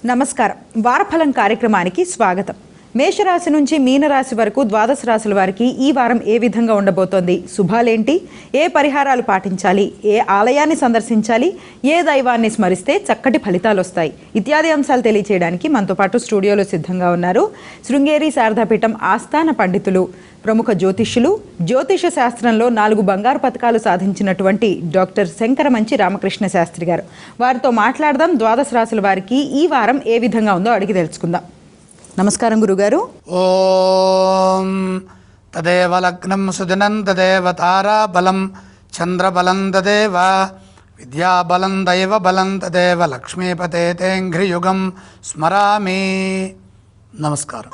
నమస్కారం. వారఫలం కార్యక్రమానికి స్వాగతం. మేషరాశి నుంచి మీనరాశి వరకు ద్వాదశ రాశుల వారికి ఈ వారం ఏ విధంగా ఉండబోతోంది, శుభాలేంటి, ఏ పరిహారాలు పాటించాలి, ఏ ఆలయాన్ని సందర్శించాలి, ఏ దైవాన్ని స్మరిస్తే చక్కటి ఫలితాలు వస్తాయి ఇత్యాది అంశాలు తెలియచేయడానికి మనతో పాటు స్టూడియోలో సిద్ధంగా ఉన్నారు శృంగేరి శారదాపీఠం ఆస్థాన పండితులు, ప్రముఖ జ్యోతిష్యులు, జ్యోతిష శాస్త్రంలో 4 బంగారు పతకాలు సాధించినటువంటి డాక్టర్ శంకరమంచి రామకృష్ణ శాస్త్రి గారు. వారితో మాట్లాడదాం. ద్వాదశ రాశుల వారికి ఈ వారం ఏ విధంగా ఉందో అడిగి తెలుసుకుందాం. నమస్కారం గురుగారు. ఓం తదేవ లగ్నం సుదినం తదేవ తారాబలం చంద్రబలం తదేవ విద్యాబలం దైవబలం తదేవ లక్ష్మీపతే తేంఘ్రియుగం స్మరామి. నమస్కారం.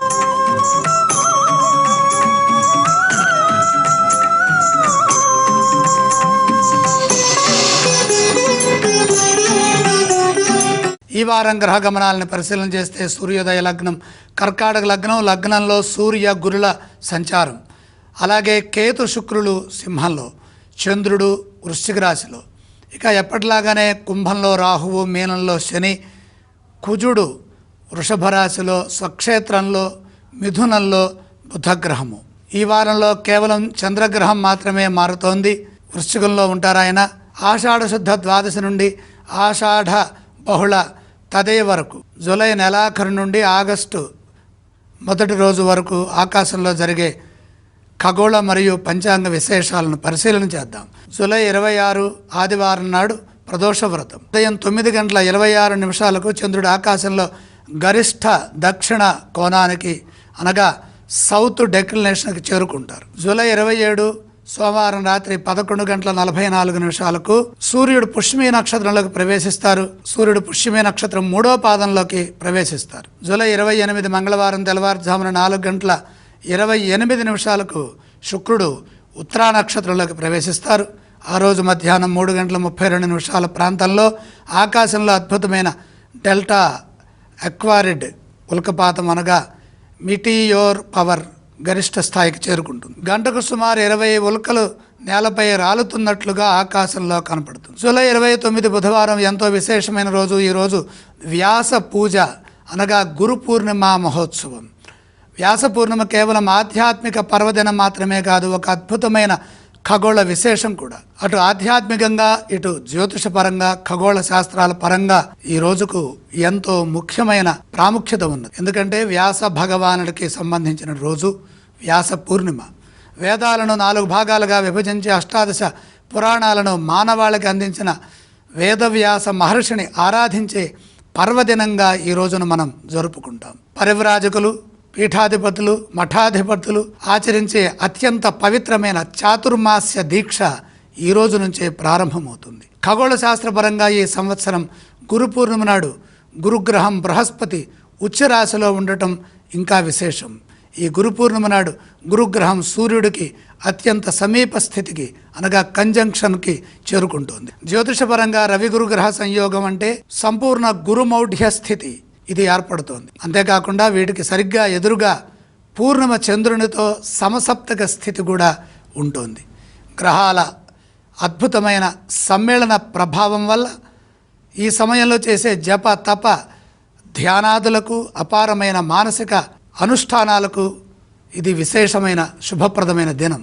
ఈ వారం గ్రహ గమనాలను పరిశీలన చేస్తే సూర్యోదయ లగ్నం కర్కాటక లగ్నం, లగ్నంలో సూర్య గురుల సంచారం, అలాగే కేతు శుక్రులు సింహంలో, చంద్రుడు వృశ్చిక రాశిలో, ఇక ఎప్పటిలాగానే కుంభంలో రాహువు, మీనంలో శని, కుజుడు వృషభ రాశిలో, స్వక్షేత్రంలో మిథునంలో బుధగ్రహము. ఈ వారంలో కేవలం చంద్రగ్రహం మాత్రమే మారుతోంది. వృశ్చికంలో ఉంటారు ఆయన. ఆషాఢ శుద్ధ ద్వాదశి నుండి ఆషాఢ బహుళ తదే వరకు, జూలై నెలాఖరు నుండి ఆగస్టు మొదటి రోజు వరకు ఆకాశంలో జరిగే ఖగోళ మరియు పంచాంగ విశేషాలను పరిశీలన చేద్దాం. జూలై 26 ఆదివారం నాడు ప్రదోష వ్రతం. ఉదయం 9:26 చంద్రుడు ఆకాశంలో గరిష్ట దక్షిణ కోణానికి అనగా సౌత్ డెక్లినేషన్కి చేరుకుంటారు. జూలై 27 సోమవారం రాత్రి 11:44 సూర్యుడు పుష్యమి నక్షత్రంలోకి ప్రవేశిస్తారు. సూర్యుడు పుష్యమి నక్షత్రం 3వ పాదంలోకి ప్రవేశిస్తారు. జూలై 28 మంగళవారం తెల్లవారుజామున 4:28 శుక్రుడు ఉత్తరా నక్షత్రంలోకి ప్రవేశిస్తారు. ఆ రోజు మధ్యాహ్నం 3:32 ప్రాంతంలో ఆకాశంలో అద్భుతమైన డెల్టా అక్వారిడ్ ఉల్కపాతం అనగా మిటియోర్ పవర్ గరిష్ట స్థాయికి చేరుకుంటుంది. గంటకు సుమారు 20 ఉల్కలు నేలపై రాలుతున్నట్లుగా ఆకాశంలో కనపడుతుంది. జూలై 29 బుధవారం ఎంతో విశేషమైన రోజు. ఈరోజు వ్యాస పూజ అనగా గురు పూర్ణిమ మహోత్సవం. వ్యాస పూర్ణిమ కేవలం ఆధ్యాత్మిక పర్వదినం మాత్రమే కాదు, ఒక అద్భుతమైన ఖగోళ విశేషం కూడా. అటు ఆధ్యాత్మికంగా, ఇటు జ్యోతిషపరంగా, ఖగోళ శాస్త్రాల పరంగా ఈ రోజుకు ఎంతో ముఖ్యమైన ప్రాముఖ్యత ఉన్నది. ఎందుకంటే వ్యాస భగవానుడికి సంబంధించిన రోజు వ్యాస పూర్ణిమ. వేదాలను 4 భాగాలుగా విభజించి అష్టాదశ పురాణాలను మానవాళికి అందించిన వేదవ్యాస మహర్షిని ఆరాధించే పర్వదినంగా ఈ రోజును మనం జరుపుకుంటాం. పరివ్రాజకులు, పీఠాధిపతులు, మఠాధిపతులు ఆచరించే అత్యంత పవిత్రమైన చాతుర్మాస్య దీక్ష ఈ రోజు నుంచే ప్రారంభమవుతుంది. ఖగోళ శాస్త్రపరంగా ఈ సంవత్సరం గురు పూర్ణిమ నాడు గురుగ్రహం బృహస్పతి ఉచ్చరాశిలో ఉండటం ఇంకా విశేషం. ఈ గురు పూర్ణిమ నాడు గురుగ్రహం సూర్యుడికి అత్యంత సమీప స్థితికి అనగా కంజంక్షన్కి చేరుకుంటుంది. జ్యోతిషపరంగా రవి గురుగ్రహ సంయోగం అంటే సంపూర్ణ గురుమౌఢ్య స్థితి ఇది ఏర్పడుతోంది. అంతేకాకుండా వీటికి సరిగ్గా ఎదురుగా పూర్ణిమ చంద్రునితో సమసప్తక స్థితి కూడా ఉంటుంది. గ్రహాల అద్భుతమైన సమ్మేళన ప్రభావం వల్ల ఈ సమయంలో చేసే జప తప ధ్యానాదులకు, అపారమైన మానసిక అనుష్ఠానాలకు ఇది విశేషమైన శుభప్రదమైన దినం.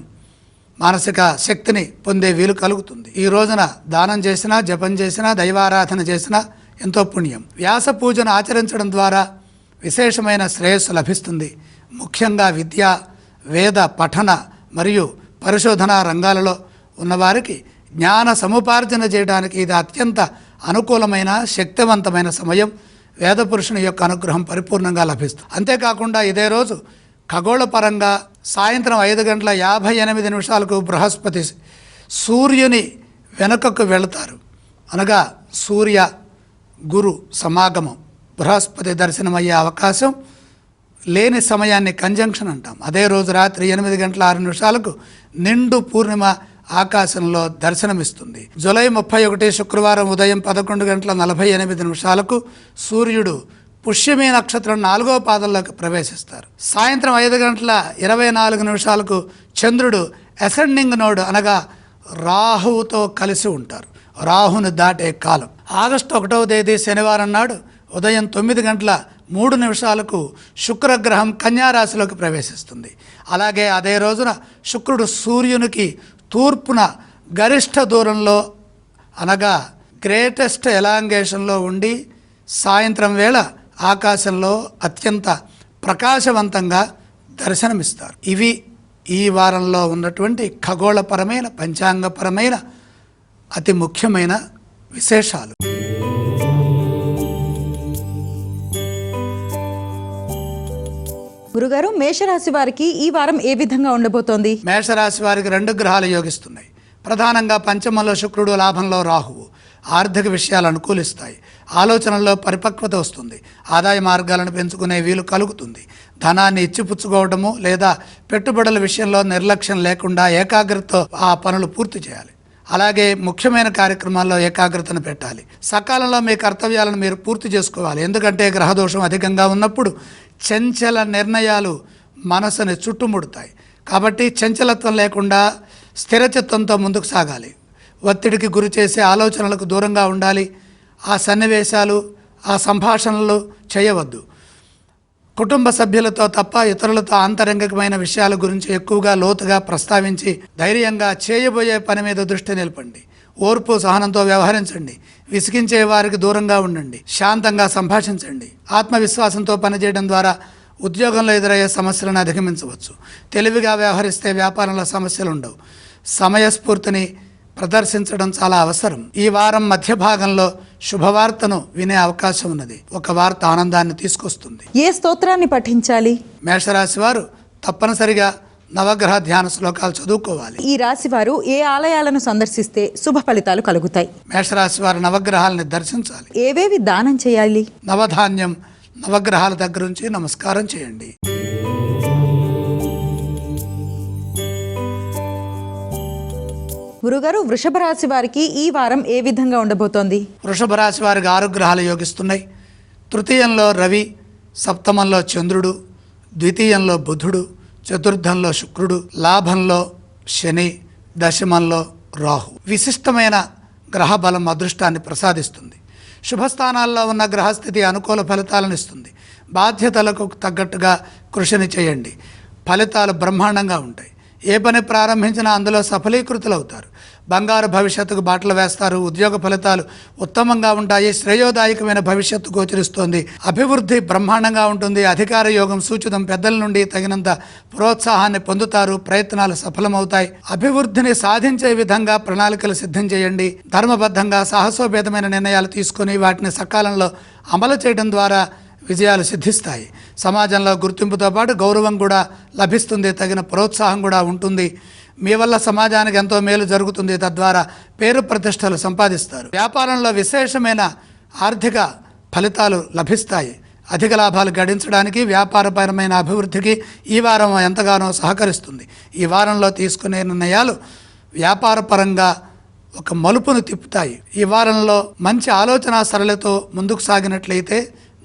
మానసిక శక్తిని పొందే వీలు కలుగుతుంది. ఈ రోజున దానం చేసినా, జపం చేసినా, దైవారాధన చేసినా ఎంతో పుణ్యం. వ్యాస పూజను ఆచరించడం ద్వారా విశేషమైన శ్రేయస్సు లభిస్తుంది. ముఖ్యంగా విద్య, వేద పఠన మరియు పరిశోధన రంగాలలో ఉన్నవారికి జ్ఞాన సముపార్జన చేయడానికి ఇది అత్యంత అనుకూలమైన శక్తివంతమైన సమయం. వేద పురుషుని యొక్క అనుగ్రహం పరిపూర్ణంగా లభిస్తుంది. అంతేకాకుండా ఇదే రోజు ఖగోళ పరంగా సాయంత్రం 5:58 బృహస్పతి సూర్యుని వెనుకకు వెళతారు. అనగా సూర్య గురు సమాగమం, బృహస్పతి దర్శనమయ్యే అవకాశం లేని సమయాన్ని కంజంక్షన్ అంటాం. అదే రోజు రాత్రి 8:06 నిండు పూర్ణిమ ఆకాశంలో దర్శనమిస్తుంది. జూలై 31 శుక్రవారం ఉదయం 11:48 సూర్యుడు పుష్యమి నక్షత్రం 4వ పాదంలోకి ప్రవేశిస్తారు. సాయంత్రం 5:24 చంద్రుడు అసెండింగ్ నోడ్ అనగా రాహువుతో కలిసి ఉంటారు. రాహును దాటే కాలం. ఆగస్టు 1వ తేదీ శనివారం నాడు ఉదయం 9:03 శుక్రగ్రహం కన్యారాశిలోకి ప్రవేశిస్తుంది. అలాగే అదే రోజున శుక్రుడు సూర్యునికి తూర్పున గరిష్ట దూరంలో అనగా గ్రేటెస్ట్ ఎలాంగేషన్లో ఉండి సాయంత్రం వేళ ఆకాశంలో అత్యంత ప్రకాశవంతంగా దర్శనమిస్తారు. ఇవి ఈ వారంలో ఉన్నటువంటి ఖగోళపరమైన పంచాంగపరమైన అతి ముఖ్యమైన విశేషాలు. గురుగారు, మేషరాశి వారికి ఈ వారం ఏ విధంగా ఉండబోతోంది? మేషరాశి వారికి 2 గ్రహాలు యోగిస్తున్నాయి. ప్రధానంగా పంచమంలో శుక్రుడు, లాభంలో రాహువు. ఆర్థిక విషయాలు అనుకూలిస్తాయి. ఆలోచనల్లో పరిపక్వత వస్తుంది. ఆదాయ మార్గాలను పెంచుకునే వీలు కలుగుతుంది. ధనాన్ని ఇచ్చిపుచ్చుకోవడము లేదా పెట్టుబడుల విషయంలో నిర్లక్ష్యం లేకుండా ఏకాగ్రతతో ఆ పనులు పూర్తి చేయాలి. అలాగే ముఖ్యమైన కార్యక్రమాల్లో ఏకాగ్రతను పెట్టాలి. సకాలంలో మీ కర్తవ్యాలను మీరు పూర్తి చేసుకోవాలి. ఎందుకంటే గ్రహదోషం అధికంగా ఉన్నప్పుడు చంచల నిర్ణయాలు మనసుని చుట్టుముడతాయి. కాబట్టి చంచలత్వం లేకుండా స్థిరచిత్తంతో ముందుకు సాగాలి. ఒత్తిడికి గురి చేసే ఆలోచనలకు దూరంగా ఉండాలి. ఆ సన్నివేశాలు, ఆ సంభాషణలు చేయవద్దు. కుటుంబ సభ్యులతో తప్ప ఇతరులతో ఆంతరంగికమైన విషయాల గురించి ఎక్కువగా లోతుగా ప్రస్తావించి ధైర్యంగా చేయబోయే పని మీద దృష్టి నిలపండి. ఓర్పు సహనంతో వ్యవహరించండి. విసిగించే వారికి దూరంగా ఉండండి. శాంతంగా సంభాషించండి. ఆత్మవిశ్వాసంతో పనిచేయడం ద్వారా ఉద్యోగంలో ఎదురయ్యే సమస్యలను అధిగమించవచ్చు. తెలివిగా వ్యవహరిస్తే వ్యాపారంలో సమస్యలు ఉండవు. సమయస్ఫూర్తిని ప్రదర్శించడం చాలా అవసరం. ఈ వారం మధ్య భాగంలో శుభవార్తను వినే అవకాశం ఉన్నది. ఒక వార్త ఆనందాన్ని తీసుకొస్తుంది. ఏ స్తోత్రాన్ని పఠించాలి? మేషరాశి వారు తప్పనిసరిగా నవగ్రహ ధ్యాన శ్లోకాలు చదువుకోవాలి. ఈ రాశి వారు ఏ ఆలయాలను సందర్శిస్తే శుభ ఫలితాలు కలుగుతాయి? మేషరాశి వారు నవగ్రహాలని దర్శించాలి. ఏవేవి దానం చేయాలి? నవధాన్యం నవగ్రహాల దగ్గర నుంచి నమస్కారం చేయండి. గురుగారు, వృషభ రాశి వారికి ఈ వారం ఏ విధంగా ఉండబోతోంది? వృషభ రాశి వారికి 6 గ్రహాలు యోగిస్తున్నాయి. తృతీయంలో రవి, సప్తమంలో చంద్రుడు, ద్వితీయంలో బుధుడు, చతుర్థంలో శుక్రుడు, లాభంలో శని, దశమంలో రాహు. విశిష్టమైన గ్రహ బలం అదృష్టాన్ని ప్రసాదిస్తుంది. శుభస్థానాల్లో ఉన్న గ్రహస్థితి అనుకూల ఫలితాలను ఇస్తుంది. బాధ్యతలకు తగ్గట్టుగా కృషిని చేయండి. ఫలితాలు బ్రహ్మాండంగా ఉంటాయి. ఏ పని ప్రారంభించినా అందులో సఫలీకృతులు అవుతారు. బంగారు భవిష్యత్తుకు బాటలు వేస్తారు. ఉద్యోగ ఫలితాలు ఉత్తమంగా ఉంటాయి. శ్రేయోదాయకమైన భవిష్యత్తు గోచరిస్తోంది. అభివృద్ధి బ్రహ్మాండంగా ఉంటుంది. అధికార యోగం సూచితం. పెద్దల నుండి తగినంత ప్రోత్సాహాన్ని పొందుతారు. ప్రయత్నాలు సఫలమవుతాయి. అభివృద్ధిని సాధించే విధంగా ప్రణాళికలు సిద్ధం చేయండి. ధర్మబద్ధంగా సాహసోపేతమైన నిర్ణయాలు తీసుకొని వాటిని సకాలంలో అమలు చేయడం ద్వారా విజయాలు సిద్ధిస్తాయి. సమాజంలో గుర్తింపుతో పాటు గౌరవం కూడా లభిస్తుంది. తగిన ప్రోత్సాహం కూడా ఉంటుంది. మీ వల్ల సమాజానికి ఎంతో మేలు జరుగుతుంది. తద్వారా పేరు ప్రతిష్టలు సంపాదిస్తారు. వ్యాపారంలో విశేషమైన ఆర్థిక ఫలితాలు లభిస్తాయి. అధిక లాభాలు గడించడానికి వ్యాపారపరమైన అభివృద్ధికి ఈ వారం ఎంతగానో సహకరిస్తుంది. ఈ వారంలో తీసుకునే నిర్ణయాలు వ్యాపారపరంగా ఒక మలుపును తిప్పుతాయి. ఈ వారంలో మంచి ఆలోచన సరళితో ముందుకు సాగినట్లయితే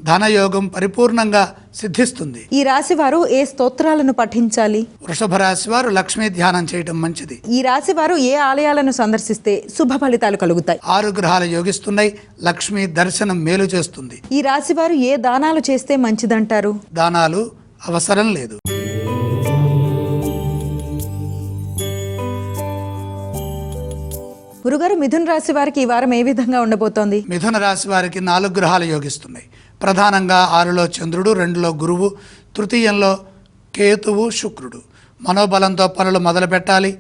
ధనయోగం పరిపూర్ణంగా సిద్ధిస్తుంది. ఈ రాశి వారు ఏ స్తోత్రాలను పఠించాలి? వృషభ రాశి వారు లక్ష్మీ ధ్యానం చేయడం మంచిది. ఈ రాశి వారు ఏ ఆలయాలను సందర్శిస్తే శుభ ఫలితాలు కలుగుతాయి? 6 గ్రహాలు యోగిస్తున్నాయి. లక్ష్మీ దర్శనం మేలు చేస్తుంది. ఈ రాశి వారు ఏ దానాలు చేస్తే మంచిదంటారు? దానాలు అవసరం లేదు. గురుగారు, మిథున రాశి వారికి ఈ వారం ఏ విధంగా ఉండబోతోంది? మిథున రాశి వారికి 4 గ్రహాలు యోగిస్తున్నాయి. ప్రధానంగా 6లో చంద్రుడు, 2లో గురువు, తృతీయంలో కేతువు, శుక్రుడు. మనోబలంతో పనులు మొదలు పెట్టాలి.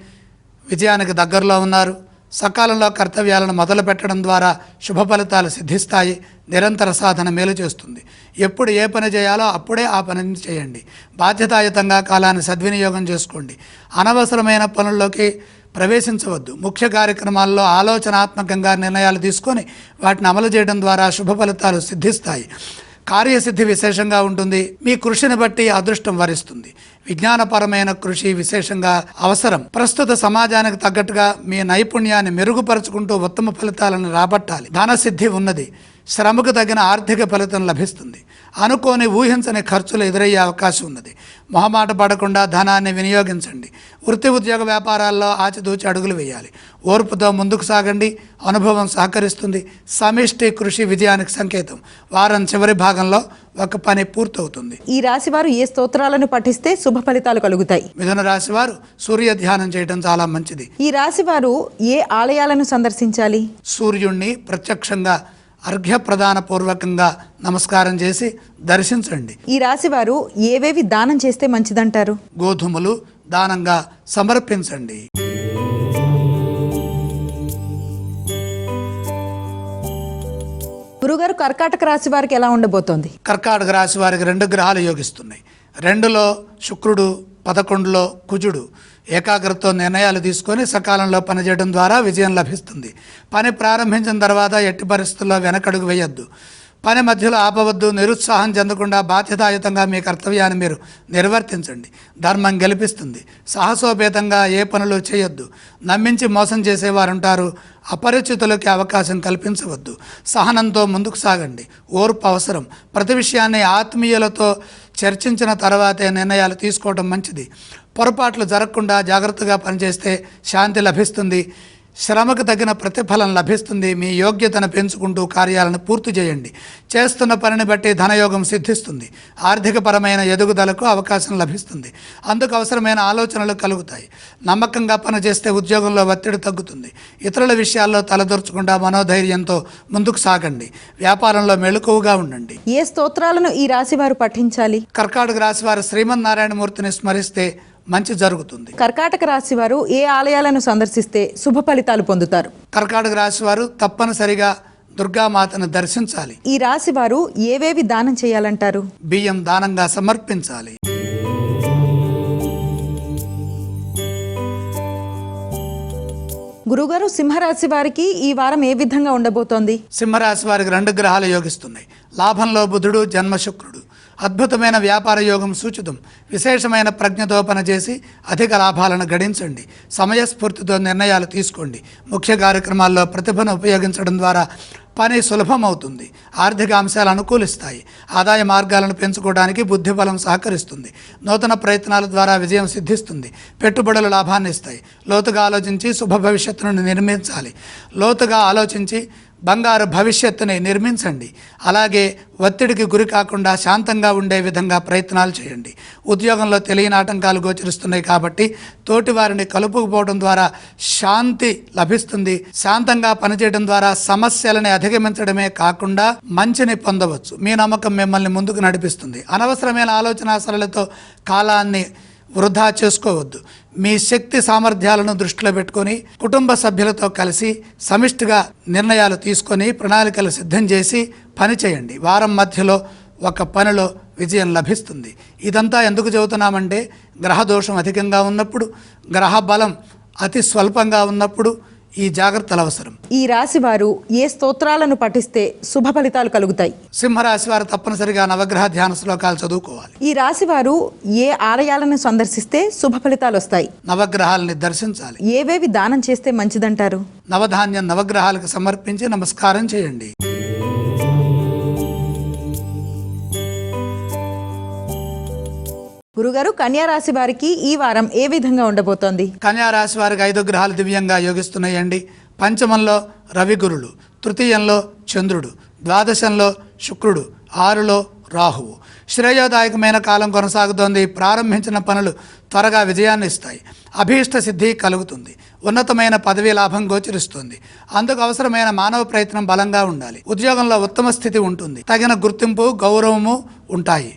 విజయానికి దగ్గరలో ఉన్నారు. సకాలంలో కర్తవ్యాలను మొదలు పెట్టడం ద్వారా శుభ ఫలితాలు సిద్ధిస్తాయి. నిరంతర సాధన మేలు చేస్తుంది. ఎప్పుడు ఏ పని చేయాలో అప్పుడే ఆ పనిని చేయండి. బాధ్యతాయుతంగా కాలాన్ని సద్వినియోగం చేసుకోండి. అనవసరమైన పనుల్లోకి ప్రవేశించవద్దు. ముఖ్య కార్యక్రమాల్లో ఆలోచనాత్మకంగా నిర్ణయాలు తీసుకొని వాటిని అమలు చేయడం ద్వారా శుభ ఫలితాలు సిద్ధిస్తాయి. కార్యసిద్ధి విశేషంగా ఉంటుంది. మీ కృషిని బట్టి అదృష్టం వరిస్తుంది. విజ్ఞానపరమైన కృషి విశేషంగా అవసరం. ప్రస్తుత సమాజానికి తగ్గట్టుగా మీ నైపుణ్యాన్ని మెరుగుపరుచుకుంటూ ఉత్తమ ఫలితాలను రాబట్టాలి. ధనసిద్ధి ఉన్నది. శ్రమకు తగిన ఆర్థిక ఫలితం లభిస్తుంది. అనుకోని ఊహించని ఖర్చులు ఎదురయ్యే అవకాశం ఉన్నది. మొహమాట పడకుండా ధనాన్ని వినియోగించండి. వృత్తి ఉద్యోగ వ్యాపారాల్లో ఆచితూచి అడుగులు వేయాలి. ఓర్పుతో ముందుకు సాగండి. అనుభవం సహకరిస్తుంది. సమిష్టి కృషి విజయానికి సంకేతం. వారం చివరి భాగంలో ఒక పని పూర్తవుతుంది. ఈ రాశి వారు ఏ స్తోత్రాలను పఠిస్తే శుభ ఫలితాలు కలుగుతాయి? మిథున రాశి వారు సూర్య ధ్యానం చేయడం చాలా మంచిది. ఈ రాశి వారు ఏ ఆలయాలను సందర్శించాలి? సూర్యుణ్ణి ప్రత్యక్షంగా అర్ఘ్యప్రదాన పూర్వకంగా నమస్కారం చేసి దర్శించండి. ఈ రాశి వారు ఏవేవి దానం చేస్తే మంచిదంటారు? గోధుమలు దానంగా సమర్పించండి. గురుగారు, కర్కాటక రాశి వారికి ఎలా ఉండబోతోంది? కర్కాటక రాశి వారికి 2 గ్రహాలు యోగిస్తున్నాయి. 2లో శుక్రుడు, 11లో కుజుడు. ఏకాగ్రతతో నిర్ణయాలు తీసుకొని సకాలంలో పనిచేయడం ద్వారా విజయం లభిస్తుంది. పని ప్రారంభించిన తర్వాత ఎట్టి పరిస్థితుల్లో వెనకడుగు వేయొద్దు. పని మధ్యలో ఆపవద్దు. నిరుత్సాహం చెందకుండా బాధ్యతాయుతంగా మీ కర్తవ్యాన్ని మీరు నిర్వర్తించండి. ధర్మం గెలిపిస్తుంది. సాహసోపేతంగా ఏ పనులు చేయొద్దు. నమ్మించి మోసం చేసేవారు ఉంటారు. అపరిచితులకి అవకాశం కల్పించవద్దు. సహనంతో ముందుకు సాగండి. ఓర్పు అవసరం. ప్రతి విషయాన్ని ఆత్మీయులతో చర్చించిన తర్వాతే నిర్ణయాలు తీసుకోవడం మంచిది. పొరపాట్లు జరగకుండా జాగ్రత్తగా పనిచేస్తే శాంతి లభిస్తుంది. శ్రమకు తగిన ప్రతిఫలం లభిస్తుంది. మీ యోగ్యతను పెంచుకుంటూ కార్యాలను పూర్తి చేయండి. చేస్తున్న పనిని బట్టి ధనయోగం సిద్ధిస్తుంది. ఆర్థికపరమైన ఎదుగుదలకు అవకాశం లభిస్తుంది. అందుకు అవసరమైన ఆలోచనలు కలుగుతాయి. నమ్మకంగా పనిచేస్తే ఉద్యోగంలో ఒత్తిడి తగ్గుతుంది. ఇతరుల విషయాల్లో తలదొరచకుండా మనోధైర్యంతో ముందుకు సాగండి. వ్యాపారంలో మెలకువగా ఉండండి. ఏ స్తోత్రాలను ఈ రాశి వారు పఠించాలి? కర్కాటక రాశి వారు శ్రీమన్నారాయణమూర్తిని స్మరిస్తే మంచి జరుగుతుంది. కర్కాటక రాశి వారు ఏ ఆలయాలను సందర్శిస్తే శుభ ఫలితాలు పొందుతారు? కర్కాటక రాశి వారు తప్పనిసరిగా దుర్గామాతను దర్శించాలి. ఈ రాశి వారు ఏవేవి దానం చేయాలంటారు? బియ్యం దానంగా సమర్పించాలి. గురుగారు, సింహరాశి వారికి ఈ వారం ఏ విధంగా ఉండబోతోంది? సింహరాశి వారికి 2 గ్రహాలు యోగిస్తున్నాయి. లాభంలో బుధుడు, జన్మ శుక్రుడు. అద్భుతమైన వ్యాపార యోగం సూచితం. విశేషమైన ప్రజ్ఞతో పనిచేసి అధిక లాభాలను గడించండి. సమయస్ఫూర్తితో నిర్ణయాలు తీసుకోండి. ముఖ్య కార్యక్రమాల్లో ప్రతిభను ఉపయోగించడం ద్వారా పని సులభమవుతుంది. ఆర్థిక అంశాలు అనుకూలిస్తాయి. ఆదాయ మార్గాలను పెంచుకోవడానికి బుద్ధిబలం సహకరిస్తుంది. నూతన ప్రయత్నాల ద్వారా విజయం సిద్ధిస్తుంది. పెట్టుబడులు లాభాన్ని ఇస్తాయి. లోతుగా ఆలోచించి శుభ భవిష్యత్తును నిర్మించాలి. లోతుగా ఆలోచించి బంగారు భవిష్యత్తుని నిర్మించండి. అలాగే ఒత్తిడికి గురి కాకుండా శాంతంగా ఉండే విధంగా ప్రయత్నాలు చేయండి. ఉద్యోగంలో తెలియని ఆటంకాలు గోచరిస్తున్నాయి కాబట్టి తోటి వారిని కలుపుకుపోవడం ద్వారా శాంతి లభిస్తుంది. శాంతంగా పనిచేయడం ద్వారా సమస్యలని అధిగమించడమే కాకుండా మంచిని పొందవచ్చు. మీ నమ్మకం మిమ్మల్ని ముందుకు నడిపిస్తుంది. అనవసరమైన ఆలోచనాసరలతో కాలాన్ని వృధా చేసుకోవద్దు. మీ శక్తి సామర్థ్యాలను దృష్టిలో పెట్టుకొని కుటుంబ సభ్యులతో కలిసి సమిష్టిగా నిర్ణయాలు తీసుకొని ప్రణాళికలు సిద్ధం చేసి పని చేయండి. వారం మధ్యలో ఒక పనిలో విజయం లభిస్తుంది. ఇదంతా ఎందుకు చెబుతున్నామంటే గ్రహదోషం అధికంగా ఉన్నప్పుడు, గ్రహ బలం అతి స్వల్పంగా ఉన్నప్పుడు ఈ జాగ్రత్తలు అవసరం. ఈ రాశి వారు ఏ స్తోత్రాలను పఠిస్తే శుభ ఫలితాలు కలుగుతాయి? సింహరాశి వారు తప్పనిసరిగా నవగ్రహ ధ్యాన శ్లోకాలు చదువుకోవాలి. ఈ రాశి వారు ఏ ఆలయాలను సందర్శిస్తే శుభ ఫలితాలు వస్తాయి? నవగ్రహాలని దర్శించాలి. ఏవేవి దానం చేస్తే మంచిదంటారు? నవధాన్యం నవగ్రహాలకు సమర్పించి నమస్కారం చేయండి. గురుగారు, కన్యా రాశి వారికి ఈ వారం ఏ విధంగా ఉండబోతోంది? కన్యా రాశి వారికి 5 గ్రహాలు దివ్యంగా యోగిస్తున్నాయండి. పంచమంలో రవి గురుడు, తృతీయంలో చంద్రుడు, ద్వాదశంలో శుక్రుడు, 6లో రాహువు. శ్రేయోదాయకమైన కాలం కొనసాగుతోంది. ప్రారంభించిన పనులు త్వరగా విజయాన్ని ఇస్తాయి. అభీష్ట సిద్ధి కలుగుతుంది. ఉన్నతమైన పదవీ లాభం గోచరిస్తుంది. అందుకు అవసరమైన మానవ ప్రయత్నం బలంగా ఉండాలి. ఉద్యోగంలో ఉత్తమ స్థితి ఉంటుంది. తగిన గుర్తింపు, గౌరవము ఉంటాయి.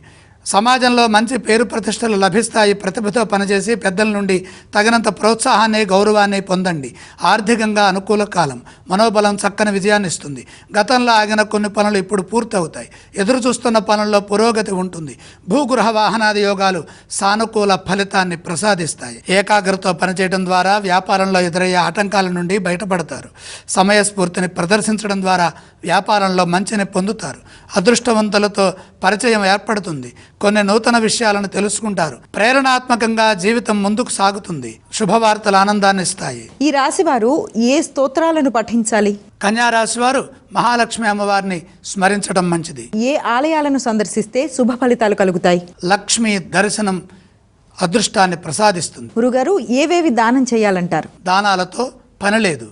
సమాజంలో మంచి పేరు ప్రతిష్టలు లభిస్తాయి. ప్రతిభతో పనిచేసి పెద్దల నుండి తగినంత ప్రోత్సాహాన్ని, గౌరవాన్ని పొందండి. ఆర్థికంగా అనుకూల కాలం. మనోబలం చక్కని విజయాన్ని ఇస్తుంది. గతంలో ఆగిన కొన్ని పనులు ఇప్పుడు పూర్తవుతాయి. ఎదురు చూస్తున్న పనుల్లో పురోగతి ఉంటుంది. భూగృహ వాహనాది యోగాలు సానుకూల ఫలితాన్ని ప్రసాదిస్తాయి. ఏకాగ్రతతో పనిచేయడం ద్వారా వ్యాపారంలో ఎదురయ్యే ఆటంకాల నుండి బయటపడతారు. సమయస్ఫూర్తిని ప్రదర్శించడం ద్వారా వ్యాపారంలో మంచిని పొందుతారు. అదృష్టవంతులతో పరిచయం ఏర్పడుతుంది. కొన్ని నూతన విషయాలను తెలుసుకుంటారు. ప్రేరణాత్మకంగా జీవితం ముందుకు సాగుతుంది. శుభవార్తలు ఆనందాన్ని ఇస్తాయి. ఈ రాశి వారు ఏ స్తోత్రాలను పఠించాలి? కన్యా రాశి వారు మహాలక్ష్మి అమ్మవారిని స్మరించడం మంచిది. ఏ ఆలయాలను సందర్శిస్తే శుభ ఫలితాలు కలుగుతాయి? లక్ష్మి దర్శనం అదృష్టాన్ని ప్రసాదిస్తుంది. గురుగారు, ఏవేవి దానం చేయాలంటారు? దానాలతో పని లేదు.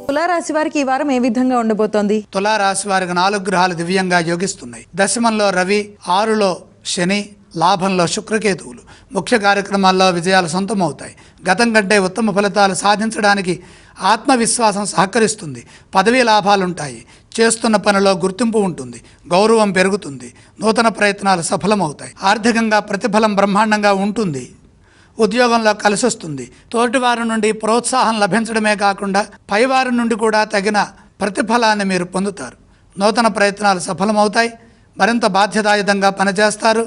తులారాశి వారికి ఈ వారం ఏ విధంగా ఉండబోతోంది? తులారాశి వారికి 4 గ్రహాలు దివ్యంగా యోగిస్తున్నాయి. దశమంలో రవి, 6లో శని, లాభంలో శుక్రకేతువులు. ముఖ్య కార్యక్రమాల్లో విజయాలు సొంతమవుతాయి. గతం కంటే ఉత్తమ ఫలితాలు సాధించడానికి ఆత్మవిశ్వాసం సహకరిస్తుంది. పదవీ లాభాలుంటాయి. చేస్తున్న పనిలో గుర్తింపు ఉంటుంది. గౌరవం పెరుగుతుంది. నూతన ప్రయత్నాలు సఫలమవుతాయి. ఆర్థికంగా ప్రతిఫలం బ్రహ్మాండంగా ఉంటుంది. ఉద్యోగంలో కలిసొస్తుంది. తోటివారి నుండి ప్రోత్సాహం లభించడమే కాకుండా పైవారి నుండి కూడా తగిన ప్రతిఫలాన్ని మీరు పొందుతారు. నూతన ప్రయత్నాలు సఫలమవుతాయి. మరింత బాధ్యతాయుతంగా పనిచేస్తారు.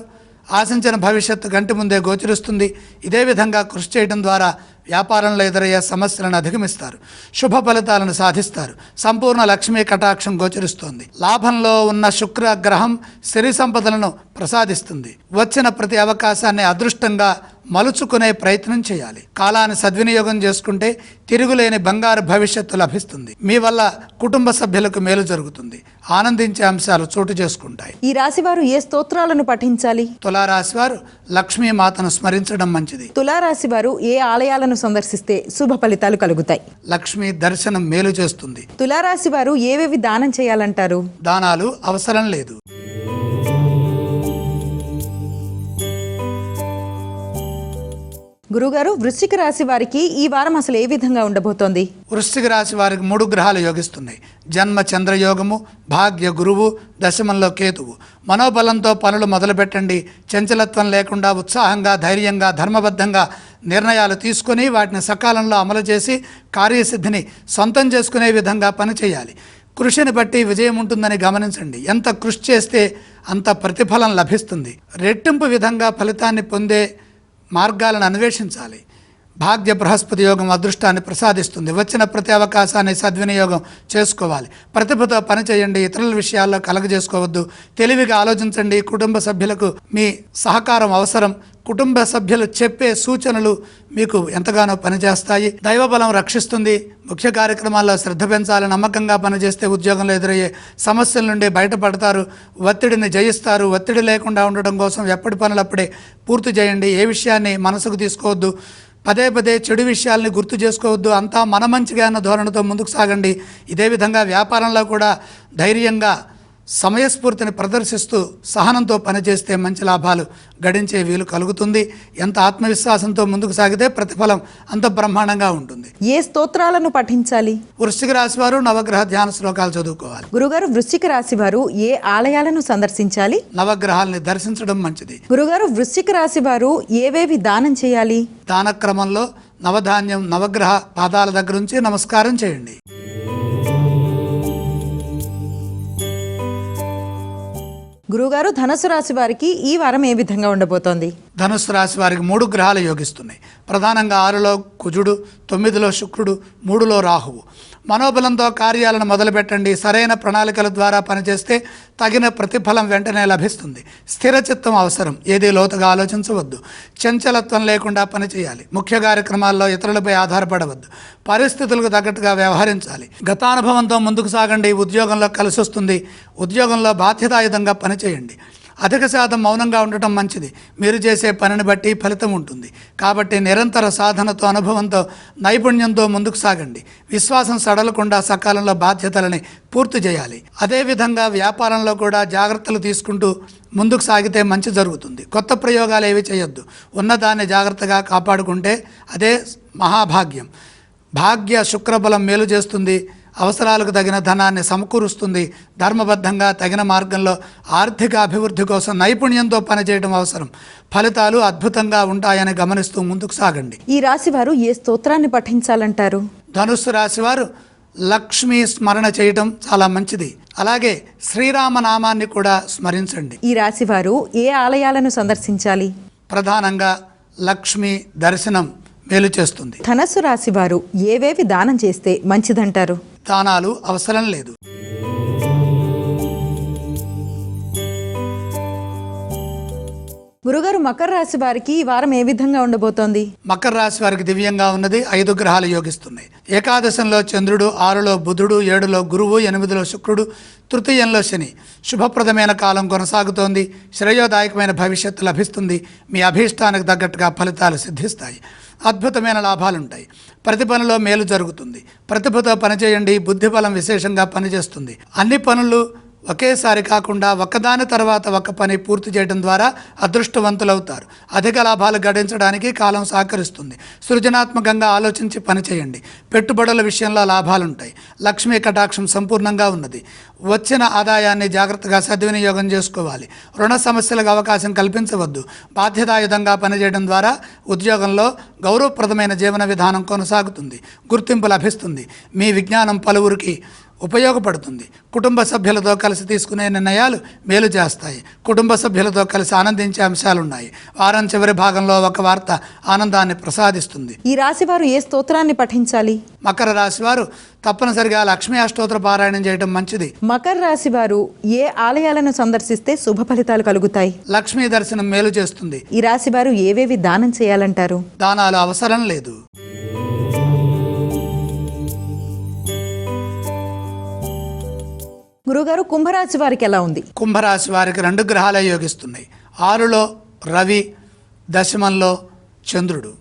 ఆశించిన భవిష్యత్తు కంటి ముందే గోచరిస్తుంది. ఇదే విధంగా కృషి చేయడం ద్వారా వ్యాపారంలో ఎదురయ్యే సమస్యలను అధిగమిస్తారు. శుభ ఫలితాలను సాధిస్తారు. సంపూర్ణ లక్ష్మీ కటాక్షం గోచరిస్తోంది. లాభంలో ఉన్న శుక్ర గ్రహం సిరి సంపదలను ప్రసాదిస్తుంది. వచ్చిన ప్రతి అవకాశాన్ని అదృష్టంగా మలుచుకునే ప్రయత్నం చేయాలి. కాలాన్ని సద్వినియోగం చేసుకుంటే తిరుగులేని బంగారు భవిష్యత్తు లభిస్తుంది. మీ వల్ల కుటుంబ సభ్యులకు మేలు జరుగుతుంది. ఆనందించే అంశాలు చోటు చేసుకుంటాయి. ఈ రాశి వారు ఏ స్తోత్రాలను పఠించాలి? తులారాశి వారు లక్ష్మీమాతను స్మరించడం మంచిది. తులారాశి వారు ఏ ఆలయాలను సందర్శిస్తే శుభ ఫలితాలు కలుగుతాయి? లక్ష్మీ దర్శనం మేలు చేస్తుంది. తులారాశి వారు ఏవేవి దానం చేయాలంటారు? దానాలు అవసరం లేదు. గురుగారు, వృశ్చిక రాశి వారికి ఈ వారం అసలు ఏ విధంగా ఉండబోతోంది? వృశ్చిక రాశి వారికి 3 గ్రహాలు యోగిస్తున్నాయి. జన్మ చంద్రయోగము, భాగ్య గురువు, దశమంలో కేతువు. మనోబలంతో పనులు మొదలుపెట్టండి. చంచలత్వం లేకుండా ఉత్సాహంగా, ధైర్యంగా, ధర్మబద్ధంగా నిర్ణయాలు తీసుకొని వాటిని సకాలంలో అమలు చేసి కార్యసిద్ధిని సొంతం చేసుకునే విధంగా పనిచేయాలి. కృషిని బట్టి విజయం ఉంటుందని గమనించండి. ఎంత కృషి చేస్తే అంత ప్రతిఫలం లభిస్తుంది. రెట్టింపు విధంగా ఫలితాన్ని పొందే మార్గాలను అన్వేషించాలి. భాగ్య బృహస్పతి యోగం అదృష్టాన్ని ప్రసాదిస్తుంది. వచ్చిన ప్రతి అవకాశాన్ని సద్వినియోగం చేసుకోవాలి. ప్రతిభతో పనిచేయండి. ఇతరుల విషయాల్లో కలగజేసుకోవద్దు. తెలివిగా ఆలోచించండి. కుటుంబ సభ్యులకు మీ సహకారం అవసరం. కుటుంబ సభ్యులు చెప్పే సూచనలు మీకు ఎంతగానో పనిచేస్తాయి. దైవబలం రక్షిస్తుంది. ముఖ్య కార్యక్రమాల్లో శ్రద్ధ పెంచాలి. నమ్మకంగా పనిచేస్తే ఉద్యోగంలో ఎదురయ్యే సమస్యల నుండి బయటపడతారు. ఒత్తిడిని జయిస్తారు. ఒత్తిడి లేకుండా ఉండడం కోసం ఎప్పటి పనులప్పుడే పూర్తి చేయండి. ఏ విషయాన్ని మనసుకు తీసుకోవద్దు. పదే పదే చెడు విషయాల్ని గుర్తు చేసుకోవద్దు. అంతా మన మంచిగా అన్న ధోరణితో ముందుకు సాగండి. ఇదే విధంగా వ్యాపారంలో కూడా ధైర్యంగా సమయస్ఫూర్తిని ప్రదర్శిస్తూ సహనంతో పనిచేస్తే మంచి లాభాలు గడించే వీలు కలుగుతుంది. ఎంత ఆత్మవిశ్వాసంతో ముందుకు సాగితే ప్రతిఫలం అంత బ్రహ్మాండంగా ఉంటుంది. ఏ స్తోత్రాలను పఠించాలి? వృశ్చిక రాశి వారు నవగ్రహ ధ్యాన శ్లోకాలు చదువుకోవాలి. గురుగారు, వృశ్చిక రాశి వారు ఏ ఆలయాలను సందర్శించాలి? నవగ్రహాలని దర్శించడం మంచిది. గురుగారు, వృశ్చిక రాశి వారు ఏవేవి దానం చేయాలి? దాన క్రమంలో నవధాన్యం నవగ్రహ పాదాల దగ్గర నుంచి నమస్కారం చేయండి. గురుగారు, ధనుసు రాశి వారికి ఈ వారం ఏ విధంగా ఉండబోతోంది? ధనుసు రాశి వారికి 3 గ్రహాలు యోగిస్తున్నాయి. ప్రధానంగా 6లో కుజుడు, 9లో శుక్రుడు, 3లో రాహువు. మనోబలంతో కార్యాలను మొదలుపెట్టండి. సరైన ప్రణాళికల ద్వారా పనిచేస్తే తగిన ప్రతిఫలం వెంటనే లభిస్తుంది. స్థిరచిత్తం అవసరం. ఏది లోతుగా ఆలోచించవద్దు. చంచలత్వం లేకుండా పనిచేయాలి. ముఖ్య కార్యక్రమాల్లో ఇతరులపై ఆధారపడవద్దు. పరిస్థితులకు తగ్గట్టుగా వ్యవహరించాలి. గతానుభవంతో ముందుకు సాగండి. ఉద్యోగంలో కలిసి వస్తుంది. ఉద్యోగంలో బాధ్యతాయుతంగా పనిచేయండి. అధిక శాతం మౌనంగా ఉండటం మంచిది. మీరు చేసే పనిని బట్టి ఫలితం ఉంటుంది. కాబట్టి నిరంతర సాధనతో, అనుభవంతో, నైపుణ్యంతో ముందుకు సాగండి. విశ్వాసం సడలకుండా సకాలంలో బాధ్యతలని పూర్తి చేయాలి. అదేవిధంగా వ్యాపారంలో కూడా జాగ్రత్తలు తీసుకుంటూ ముందుకు సాగితే మంచి జరుగుతుంది. కొత్త ప్రయోగాలు ఏవి చేయొద్దు. ఉన్నదాన్ని జాగ్రత్తగా కాపాడుకుంటే అదే మహాభాగ్యం. భాగ్య శుక్రబలం మేలు చేస్తుంది. అవసరాలకు తగిన ధనాన్ని సమకూరుస్తుంది. ధర్మబద్ధంగా తగిన మార్గంలో ఆర్థిక అభివృద్ధి కోసం నైపుణ్యంతో పనిచేయడం అవసరం. ఫలితాలు అద్భుతంగా ఉంటాయని గమనిస్తూ ముందుకు సాగండి. ఈ రాశి వారు ఏ స్తోత్రాన్ని పఠించాలంటారు? ధనుస్సు రాశి వారు లక్ష్మీ స్మరణ చేయడం చాలా మంచిది. అలాగే శ్రీరామనామాన్ని కూడా స్మరించండి. ఈ రాశి వారు ఏ ఆలయాలను సందర్శించాలి? ప్రధానంగా లక్ష్మీ దర్శనం మేలు చేస్తుంది. ధనస్సు రాశి వారు ఏవేవి దానం చేస్తే మంచిదంటారు? దానాలు అవసరం లేదు. గురుగారు, మకర రాశి వారికి ఈ వారం ఏ విధంగా ఉండబోతోంది? మకర రాశి వారికి దివ్యంగా ఉన్నది. 5 గ్రహాలు యోగిస్తున్నాయి. ఏకాదశంలో చంద్రుడు, 6లో బుధుడు, 7లో గురువు, 8లో శుక్రుడు, తృతీయంలో శని. శుభప్రదమైన కాలం కొనసాగుతోంది. శ్రేయోదాయకమైన భవిష్యత్తు లభిస్తుంది. మీ అభీష్టానికి తగ్గట్టుగా ఫలితాలు సిద్ధిస్తాయి. అద్భుతమైన లాభాలుంటాయి. ప్రతి పనిలో మేలు జరుగుతుంది. ప్రతిభతో పనిచేయండి. బుద్ధిబలం విశేషంగా పనిచేస్తుంది. అన్ని పనులు ఒకేసారి కాకుండా ఒకదాని తర్వాత ఒక పని పూర్తి చేయడం ద్వారా అదృష్టవంతులవుతారు. అధిక లాభాలు గడించడానికి కాలం సహకరిస్తుంది. సృజనాత్మకంగా ఆలోచించి పనిచేయండి. పెట్టుబడుల విషయంలో లాభాలుంటాయి. లక్ష్మీ కటాక్షం సంపూర్ణంగా ఉన్నది. వచ్చిన ఆదాయాన్ని జాగ్రత్తగా సద్వినియోగం చేసుకోవాలి. రుణ సమస్యలకు అవకాశం కల్పించవద్దు. బాధ్యతాయుతంగా పనిచేయడం ద్వారా ఉద్యోగంలో గౌరవప్రదమైన జీవన విధానం కొనసాగుతుంది. గుర్తింపు లభిస్తుంది. మీ విజ్ఞానం పలువురికి ఉపయోగపడుతుంది. కుటుంబ సభ్యులతో కలిసి తీసుకునే నిర్ణయాలు మేలు చేస్తాయి. కుటుంబ సభ్యులతో కలిసి ఆనందించే అంశాలున్నాయి. వారం చివరి భాగంలో ఒక వార్త ఆనందాన్ని ప్రసాదిస్తుంది. ఈ రాశి వారు ఏ స్తోత్రాన్ని పఠించాలి? మకర రాశి వారు తప్పనిసరిగా లక్ష్మీ అష్టోత్తర పారాయణం చేయడం మంచిది. మకర రాశి వారు ఏ ఆలయాలను సందర్శిస్తే శుభ ఫలితాలు కలుగుతాయి? లక్ష్మీ దర్శనం మేలు చేస్తుంది. ఈ రాశి వారు ఏవేవి దానం చేయాలంటారు? దానాలు అవసరం లేదు. గురుగారు, కుంభరాశి వారికి ఎలా ఉంది? కుంభరాశి వారికి 2 గ్రహాలే యోగిస్తున్నాయి. 6లో రవి, దశమంలో చంద్రుడు.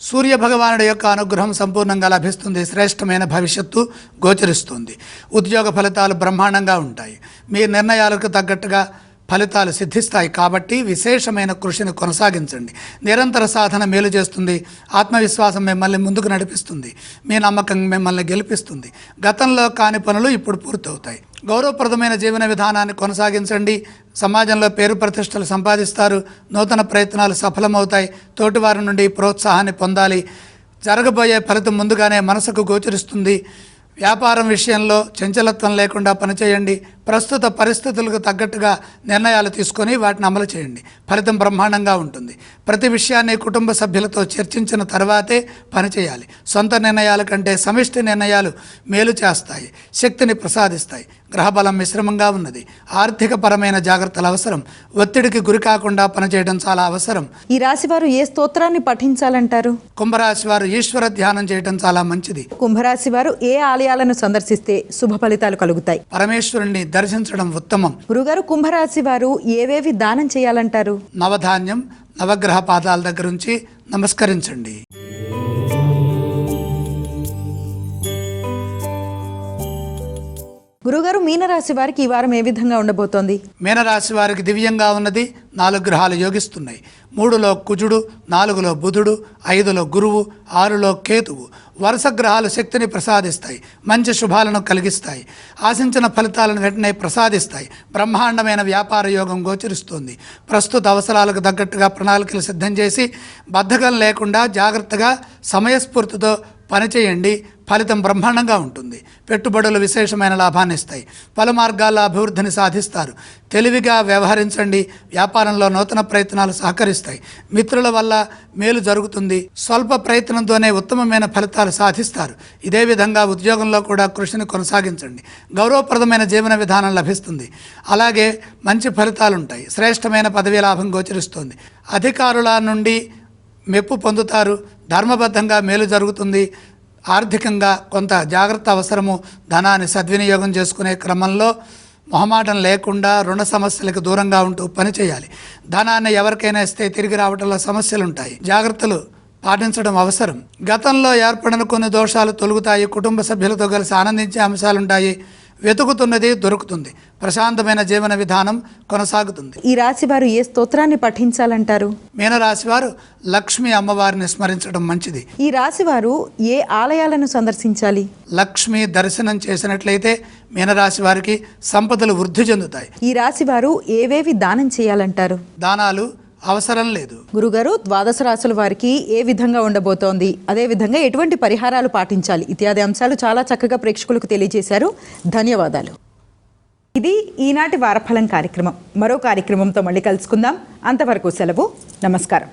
సూర్య భగవానుడి యొక్క అనుగ్రహం సంపూర్ణంగా లభిస్తుంది. శ్రేష్టమైన భవిష్యత్తు గోచరిస్తుంది. ఉద్యోగ ఫలితాలు బ్రహ్మాండంగా ఉంటాయి. మీ నిర్ణయాలకు తగ్గట్టుగా ఫలితాలు సిద్ధిస్తాయి. కాబట్టి విశేషమైన కృషిని కొనసాగించండి. నిరంతర సాధన మేలు చేస్తుంది. ఆత్మవిశ్వాసం మిమ్మల్ని ముందుకు నడిపిస్తుంది. మీ నమ్మకం మిమ్మల్ని గెలిపిస్తుంది. గతంలో కాని పనులు ఇప్పుడు పూర్తవుతాయి. గౌరవప్రదమైన జీవన విధానాన్ని కొనసాగించండి. సమాజంలో పేరు ప్రతిష్టలు సంపాదిస్తారు. నూతన ప్రయత్నాలు సఫలమవుతాయి. తోటివారి నుండి ప్రోత్సాహాన్ని పొందాలి. జరగబోయే ఫలితం ముందుగానే మనసుకు గోచరిస్తుంది. వ్యాపారం విషయంలో చంచలత్వం లేకుండా పనిచేయండి. ప్రస్తుత పరిస్థితులకు తగ్గట్టుగా నిర్ణయాలు తీసుకొని వాటిని అమలు చేయండి. ఫలితం బ్రహ్మాండంగా ఉంటుంది. ప్రతి విషయాన్ని కుటుంబ సభ్యులతో చర్చించిన తర్వాతే పనిచేయాలి. సొంత నిర్ణయాల కంటే సమిష్టి నిర్ణయాలు మేలు చేస్తాయి. శక్తిని ప్రసాదిస్తాయి. గ్రహబలం మిశ్రమంగా ఉన్నది. ఆర్థిక పరమైన జాగ్రత్తలు అవసరం. ఒత్తిడికి గురి కాకుండా పనిచేయడం చాలా అవసరం. ఈ రాశి వారు ఏ స్తోత్రాన్ని పఠించాలంటారు? కుంభరాశి వారు ఈశ్వర ధ్యానం చేయడం చాలా మంచిది. కుంభరాశి వారు ఏ ఆలయాలను సందర్శిస్తే శుభ ఫలితాలు కలుగుతాయి? పరమేశ్వరుణ్ణి దర్శించడం ఉత్తమం. గురుగారు, కుంభరాశి వారు ఏవేవి దానం చేయాలంటారు? నవధాన్యం, నవగ్రహ పాదాల దగ్గర నుంచి నమస్కరించండి. గురుగారు, మీనరాశి వారికి ఈ వారం ఏ విధంగా ఉండబోతోంది? మీనరాశి వారికి దివ్యంగా ఉన్నది. 4 గ్రహాలు యోగిస్తున్నాయి. 3లో కుజుడు, 4లో బుధుడు, 5లో గురువు, 6లో కేతువు. వరుస గ్రహాలు శక్తిని ప్రసాదిస్తాయి. మంచి శుభాలను కలిగిస్తాయి. ఆశించిన ఫలితాలను వెంటనే ప్రసాదిస్తాయి. బ్రహ్మాండమైన వ్యాపార యోగం గోచరిస్తుంది. ప్రస్తుత అవసరాలకు తగ్గట్టుగా ప్రణాళికలు సిద్ధం చేసి బద్ధకం లేకుండా జాగ్రత్తగా సమయస్ఫూర్తితో పనిచేయండి. ఫలితం బ్రహ్మాండంగా ఉంటుంది. పెట్టుబడులు విశేషమైన లాభాన్ని ఇస్తాయి. పలు మార్గాల్లో అభివృద్ధిని సాధిస్తారు. తెలివిగా వ్యవహరించండి. వ్యాపారంలో నూతన ప్రయత్నాలు సహకరిస్తాయి. మిత్రుల వల్ల మేలు జరుగుతుంది. స్వల్ప ప్రయత్నంతోనే ఉత్తమమైన ఫలితాలు సాధిస్తారు. ఇదే విధంగా ఉద్యోగంలో కూడా కృషిని కొనసాగించండి. గౌరవప్రదమైన జీవన విధానం లభిస్తుంది. అలాగే మంచి ఫలితాలు ఉంటాయి. శ్రేష్టమైన పదవీ లాభం గోచరిస్తుంది. అధికారుల నుండి మెప్పు పొందుతారు. ధర్మబద్ధంగా మేలు జరుగుతుంది. ఆర్థికంగా కొంత జాగ్రత్త అవసరము. ధనాన్ని సద్వినియోగం చేసుకునే క్రమంలో మొహమాటం లేకుండా రుణ సమస్యలకు దూరంగా ఉంటూ పనిచేయాలి. ధనాన్ని ఎవరికైనా ఇస్తే తిరిగి రావడంలో సమస్యలు ఉంటాయి. జాగ్రత్తలు పాటించడం అవసరం. గతంలో ఏర్పడిన కొన్ని దోషాలు తొలగుతాయి. కుటుంబ సభ్యులతో కలిసి ఆనందించే అంశాలుంటాయి. వెతుకుతున్నది దొరుకుతుంది. ప్రశాంతమైన జీవన విధానం కొనసాగుతుంది. ఈ రాశి వారు ఏ స్తోత్రాన్ని పఠించాలంటారు? మీనరాశి వారు లక్ష్మీ అమ్మవారిని స్మరించడం మంచిది. ఈ రాశి వారు ఏ ఆలయాలను సందర్శించాలి? లక్ష్మీ దర్శనం చేసినట్లయితే మీనరాశి వారికి సంపదలు వృద్ధి చెందుతాయి. ఈ రాశి వారు ఏవేవి దానం చేయాలంటారు? దానాలు అవసరం లేదు. గురుగారు, ద్వాదశ రాశుల వారికి ఏ విధంగా ఉండబోతోంది, అదే విధంగా ఎటువంటి పరిహారాలు పాటించాలి ఇత్యాది అంశాలు చాలా చక్కగా ప్రేక్షకులకు తెలియజేశారు. ధన్యవాదాలు. ఇది ఈనాటి వారఫలం కార్యక్రమం. మరో కార్యక్రమంతో మళ్ళీ కలుసుకుందాం. అంతవరకు సెలవు. నమస్కారం.